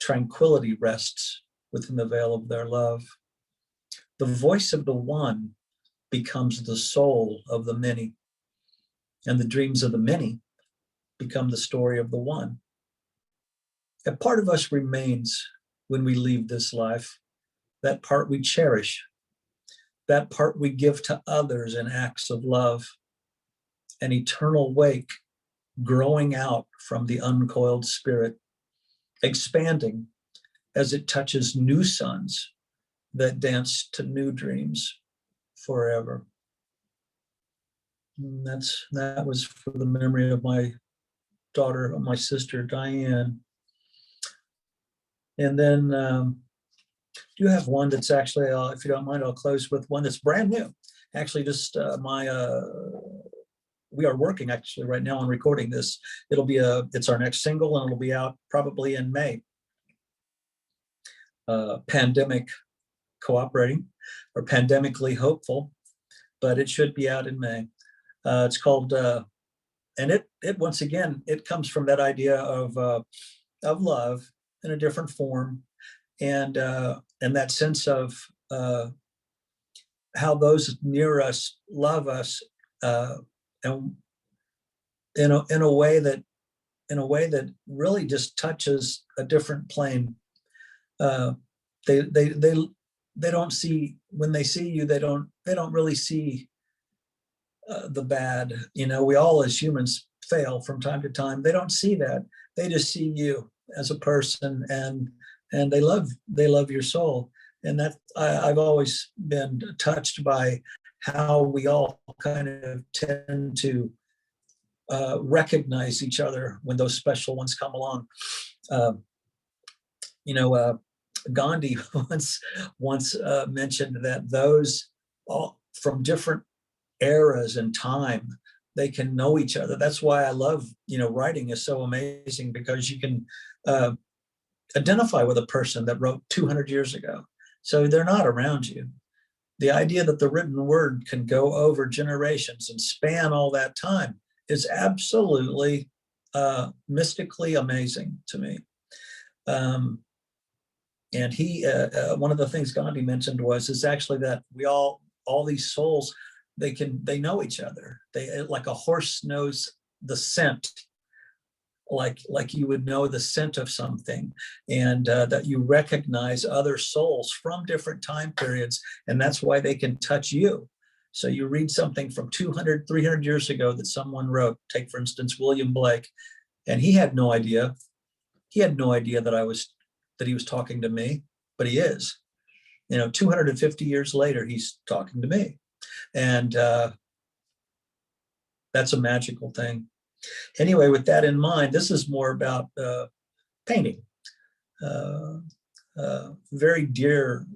tranquility rests within the veil of their love. The voice of the one becomes the soul of the many, and the dreams of the many become the story of the one. A part of us remains when we leave this life, that part we cherish, that part we give to others in acts of love, an eternal wake growing out from the uncoiled spirit, expanding as it touches new suns that dance to new dreams forever. And that was for the memory of my daughter, my sister, Diane. And then you have one that's actually, if you don't mind, I'll close with one that's brand new. Actually, just we are working actually right now on recording this. It's our next single, and it'll be out probably in May. Pandemic cooperating, or pandemically hopeful, but it should be out in May. It's called, and it once again, it comes from that idea of love in a different form, and that sense of how those near us love us, and in a way that really just touches a different plane. They don't see, when they see you, they don't really see the bad. We all as humans fail from time to time. They don't see that. They just see you as a person, and they love your soul. And that I've always been touched by how we all kind of tend to recognize each other when those special ones come along. Gandhi once mentioned that those all from different eras and time, they can know each other. That's why I love, writing is so amazing, because you can identify with a person that wrote 200 years ago. So they're not around you. The idea that the written word can go over generations and span all that time is absolutely mystically amazing to me. And he, one of the things Gandhi mentioned is actually that we all these souls, they know each other. They, like a horse knows the scent, like you would know the scent of something, and that you recognize other souls from different time periods, and that's why they can touch you. So you read something from 200, 300 years ago that someone wrote, take for instance, William Blake, and he had no idea that he was talking to me, but he is. 250 years later, he's talking to me. And that's a magical thing. Anyway, with that in mind, this is more about painting. Very dear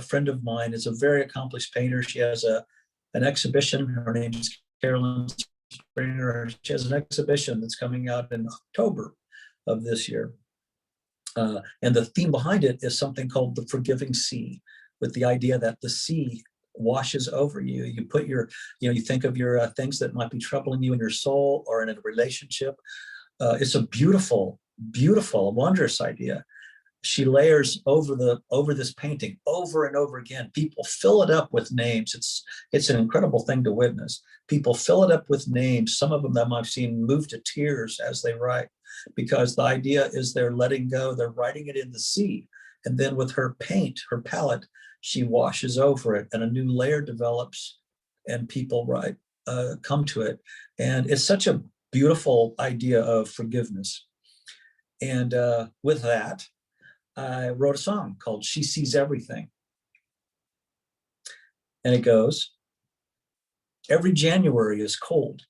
friend of mine is a very accomplished painter. She has an exhibition. Her name is Carolyn Springer. She has an exhibition that's coming out in October of this year. And the theme behind it is something called the forgiving sea, with the idea that the sea washes over you. You put you think of your things that might be troubling you in your soul or in a relationship. It's a beautiful, beautiful, wondrous idea. She layers over this painting over and over again. People fill it up with names. It's an incredible thing to witness. People fill it up with names. Some of them I've seen move to tears as they write, because the idea is they're letting go. They're writing it in the sea, and then with her paint, her palette, she washes over it, and a new layer develops, and people come to it. And it's such a beautiful idea of forgiveness. And with that, I wrote a song called She Sees Everything. And it goes, every January is cold,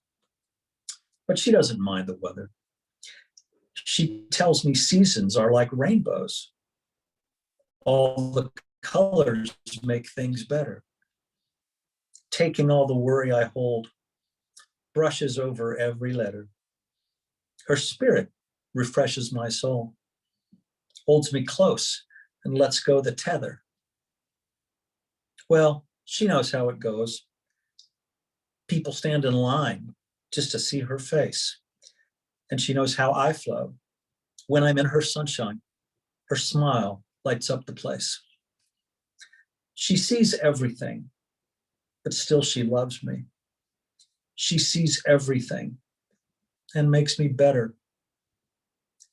but she doesn't mind the weather. She tells me seasons are like rainbows. All the colors make things better. Taking all the worry I hold, brushes over every letter. Her spirit refreshes my soul, holds me close and lets go the tether. Well, she knows how it goes. People stand in line just to see her face. And she knows how I flow. When I'm in her sunshine, her smile lights up the place. She sees everything, but still she loves me. She sees everything and makes me better.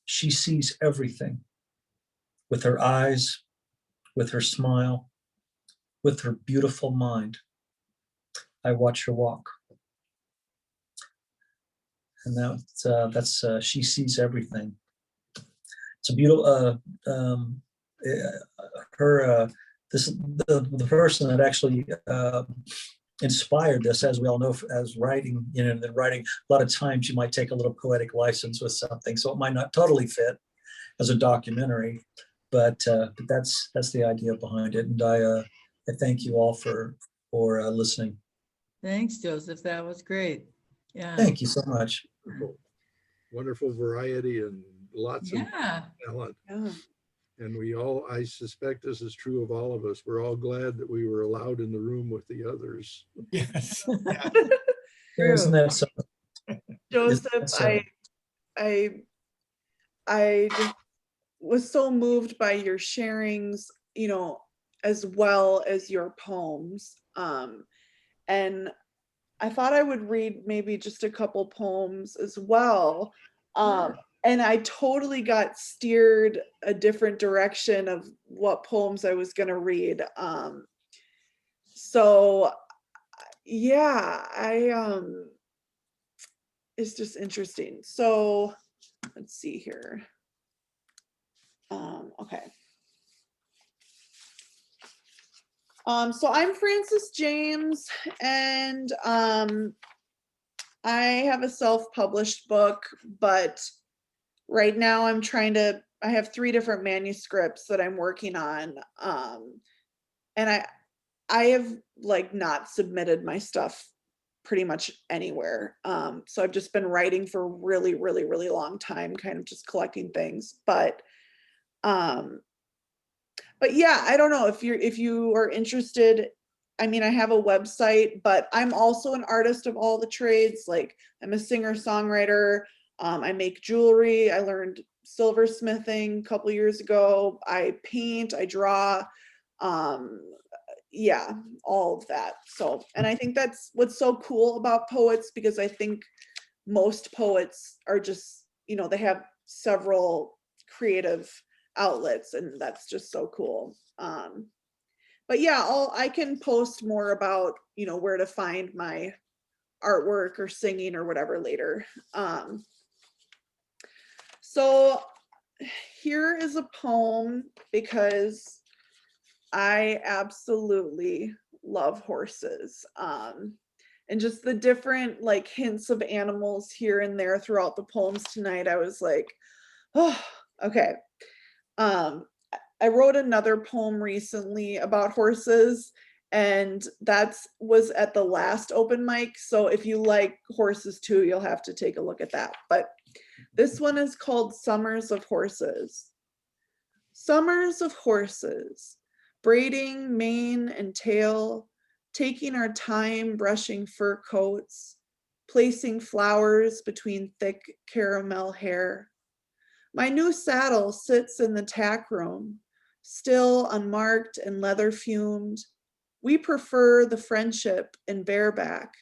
She sees everything with her eyes, with her smile, with her beautiful mind. I watch her walk. And that's she sees everything. It's a beautiful, the person that actually inspired this, as we all know, as writing, the writing, a lot of times you might take a little poetic license with something, so it might not totally fit as a documentary, but that's the idea behind it. And I thank you all for listening. Thanks, Joseph. That was great. Yeah. Thank you so much. Wonderful variety and lots of Yeah. talent. Yeah. And we all, I suspect this is true of all of us, we're all glad that we were allowed in the room with the others. Yes. Yeah. Isn't that so? Joseph, I just was so moved by your sharings, as well as your poems. And I thought I would read maybe just a couple poems as well. And I totally got steered a different direction of what poems I was going to read. So yeah, it's just interesting. So let's see here. Okay. So I'm Frances James, and I have a self-published book, but right now I have 3 different manuscripts that I'm working on. And I have not submitted my stuff pretty much anywhere. So I've just been writing for a really, really, really long time, kind of just collecting things. But yeah, I don't know if you are interested. I mean, I have a website, but I'm also an artist of all the trades. Like, I'm a singer songwriter. I make jewelry. I learned silversmithing a couple years ago. I paint, I draw. Yeah, all of that. So, and I think that's what's so cool about poets, because I think most poets are just, they have several creative outlets, and that's just so cool. But yeah, I can post more about, where to find my artwork or singing or whatever later. So here is a poem, because I absolutely love horses. And just the different hints of animals here and there throughout the poems tonight, I was like, oh, okay. I wrote another poem recently about horses, and that was at the last open mic. So if you like horses too, you'll have to take a look at that. But this one is called Summers of Horses. Summers of horses, braiding mane and tail, taking our time brushing fur coats, placing flowers between thick caramel hair. My new saddle sits in the tack room, still unmarked and leather fumed. We prefer the friendship in bareback,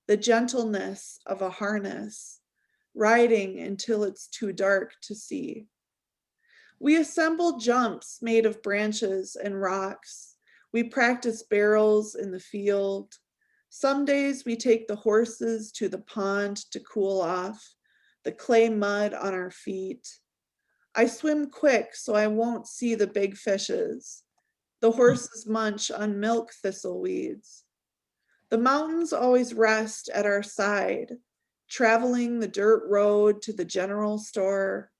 the gentleness of a harness, riding until it's too dark to see. We assemble jumps made of branches and rocks. We practice barrels in the field. Some days we take the horses to the pond to cool off, the clay mud on our feet. I swim quick so I won't see the big fishes. The horses munch on milk thistle weeds. The mountains always rest at our side, traveling the dirt road to the general store.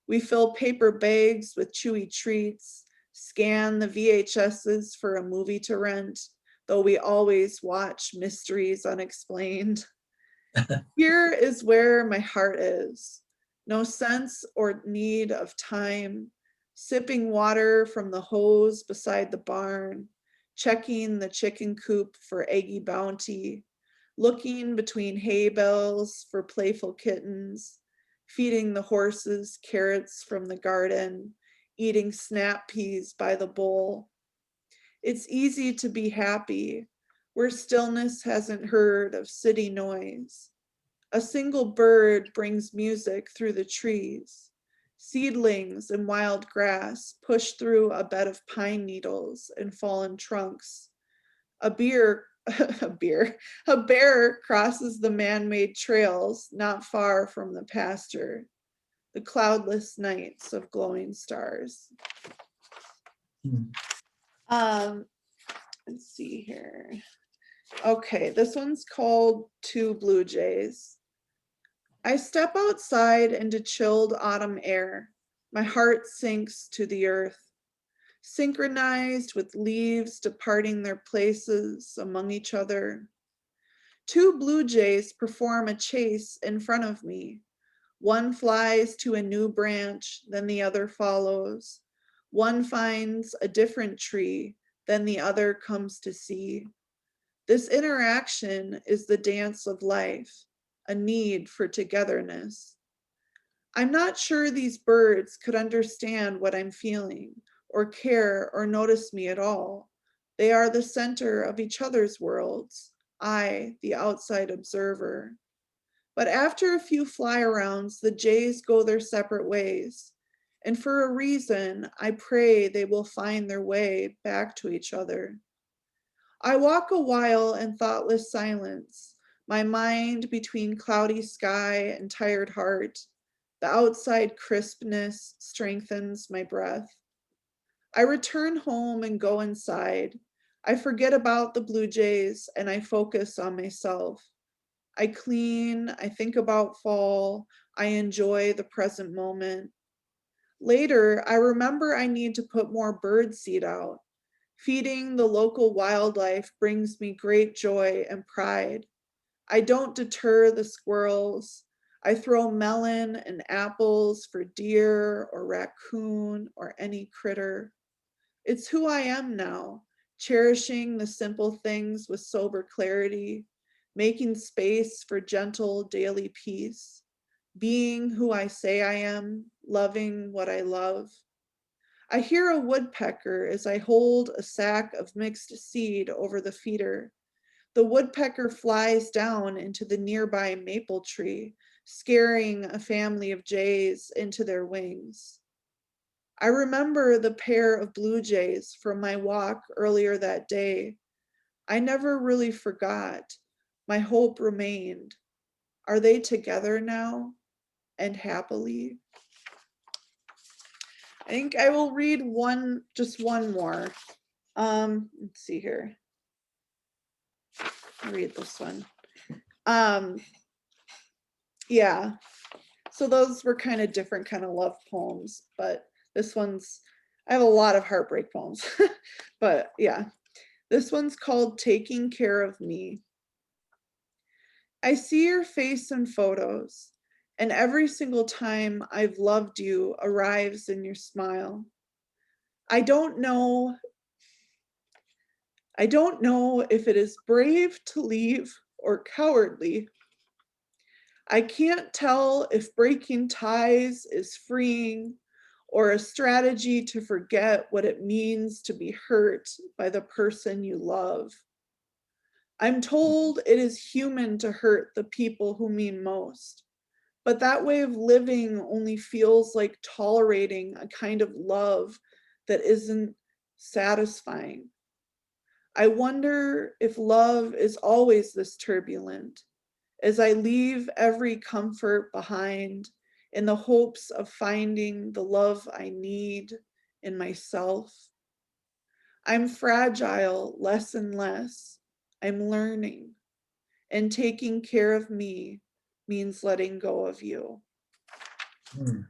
We fill paper bags with chewy treats, scan the VHSs for a movie to rent, though we always watch Mysteries Unexplained. Here is where my heart is. No sense or need of time. Sipping water from the hose beside the barn, checking the chicken coop for eggy bounty, looking between hay bales for playful kittens, feeding the horses carrots from the garden, eating snap peas by the bowl. It's easy to be happy where stillness hasn't heard of city noise. A single bird brings music through the trees. Seedlings and wild grass push through a bed of pine needles and fallen trunks. A bear crosses the man-made trails not far from the pasture. The cloudless nights of glowing stars. Let's see here. Okay, this one's called Two Blue Jays. I step outside into chilled autumn air. My heart sinks to the earth, synchronized with leaves departing their places among each other. Two blue jays perform a chase in front of me. One flies to a new branch, then the other follows. One finds a different tree, then the other comes to see. This interaction is the dance of life, a need for togetherness. I'm not sure these birds could understand what I'm feeling, or care or notice me at all. They are the center of each other's worlds, I, the outside observer. But after a few fly-arounds, the jays go their separate ways. And for a reason, I pray they will find their way back to each other. I walk a while in thoughtless silence, my mind between cloudy sky and tired heart. The outside crispness strengthens my breath. I return home and go inside. I forget about the blue jays and I focus on myself. I clean, I think about fall, I enjoy the present moment. Later, I remember I need to put more bird seed out. Feeding the local wildlife brings me great joy and pride. I don't deter the squirrels. I throw melon and apples for deer or raccoon or any critter. It's who I am now, cherishing the simple things with sober clarity, making space for gentle daily peace, being who I say I am, loving what I love. I hear a woodpecker as I hold a sack of mixed seed over the feeder. The woodpecker flies down into the nearby maple tree, scaring a family of jays into their wings. I remember the pair of blue jays from my walk earlier that day. I never really forgot. My hope remained. Are they together now and happily? I think I will read just one more. Let's see here. I'll read this one. Yeah, so those were kind of different kind of love poems, but this one's, I have a lot of heartbreak poems, but yeah, this one's called Taking Care of Me. I see your face in photos, and every single time I've loved you arrives in your smile. I don't know if it is brave to leave or cowardly. I can't tell if breaking ties is freeing or a strategy to forget what it means to be hurt by the person you love. I'm told it is human to hurt the people who mean most, but that way of living only feels like tolerating a kind of love that isn't satisfying. I wonder if love is always this turbulent, as I leave every comfort behind in the hopes of finding the love I need in myself. I'm fragile less and less. I'm learning. And taking care of me means letting go of you. Hmm.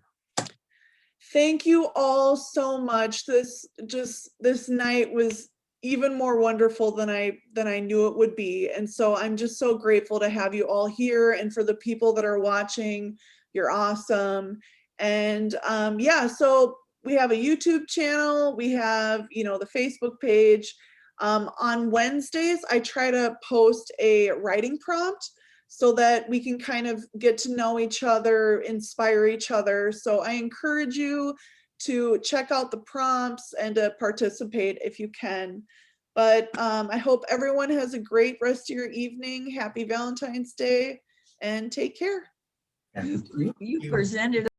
Thank you all so much. This night was even more wonderful than I knew it would be. And so I'm just so grateful to have you all here, and for the people that are watching, you're awesome. And yeah, so we have a YouTube channel, we have, you know, the Facebook page. On Wednesdays, I try to post a writing prompt so that we can kind of get to know each other, inspire each other. So I encourage you to check out the prompts and to participate if you can. But I hope everyone has a great rest of your evening. Happy Valentine's Day, and take care. You presented